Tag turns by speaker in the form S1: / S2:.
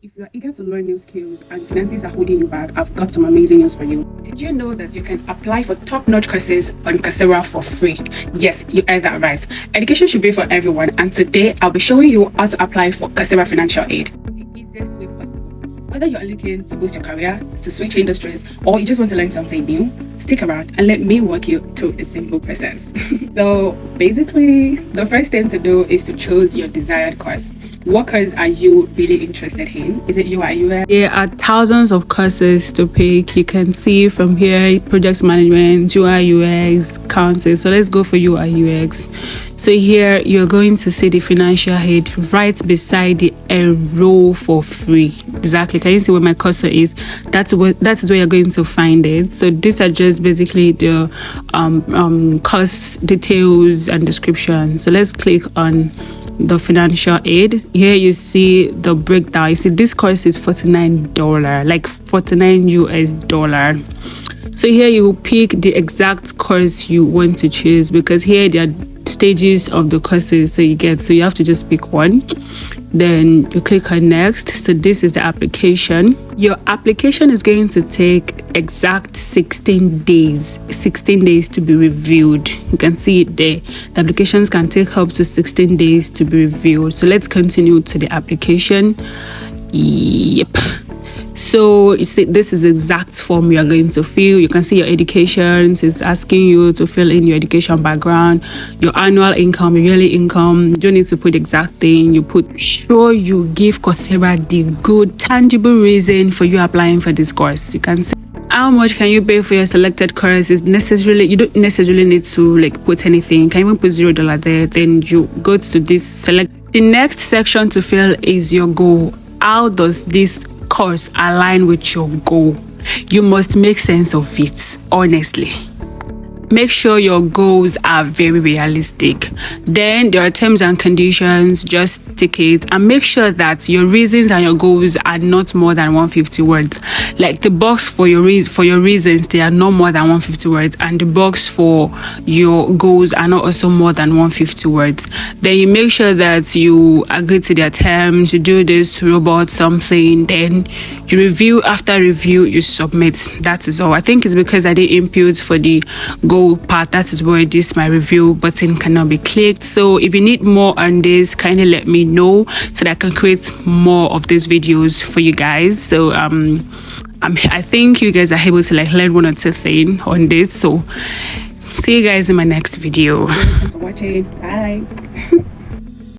S1: If you are eager to learn new skills and finances are holding you back, I've got some amazing news for you. Did you know that you can apply for top-notch courses on Coursera for free? Yes, you heard that right. Education should be for everyone, and today I'll be showing you how to apply for Coursera Financial Aid the easiest way possible. Whether you're looking to boost your career, to switch industries, or you just want to learn something new, stick around and let me walk you through a simple process. So basically, the first thing to do is to choose your desired course. What course are you really interested in? Is it UI UX? There are thousands of courses to pick. You can see from here project management, UI UX, accounting. So let's go for UI UX. So here you're going to see the financial aid right beside the enroll for free. Exactly. Can you see where my cursor is? That is where you're going to find it. So these are just basically the course details and description. So let's click on the financial aid. Here you see the breakdown. You see this course is $49, like 49 US dollar. So here you will pick the exact course you want to choose, because here there are stages of the courses so you have to just pick one. Then you click on next. So this is the application. Your application is going to take exact 16 days to be reviewed. You can see it there. The applications can take up to 16 days to be reviewed. So let's continue to the application. Yep. So you see, this is the exact form you are going to fill. You can see your education. It's asking you to fill in your education background, your annual income, your yearly income. You don't need to put the exact thing. You put sure you give Coursera the good, tangible reason for you applying for this course. You can see how much can you pay for your selected course. Is necessarily, you don't necessarily need to like put anything. You can even put $0 there. Then you go to this select. The next section to fill is your goal. How does this course align with your goal? You must make sense of it, honestly. Make sure your goals are very realistic. Then there are terms and conditions. Just tick it and make sure that your reasons and your goals are not more than 150 words. Like the box for your reasons, they are not more than 150 words, and the box for your goals are not also more than 150 words. Then you make sure that you agree to their terms. You do this robot something, then you review. After review, you submit. That is all. I think it's because I did input for the goal part. That is where this my review button cannot be clicked. So if you need more on this, kindly let me know so that I can create more of these videos for you guys. So I think you guys are able to like learn one or two things on this. So see you guys in my next video. Thanks for watching. Bye.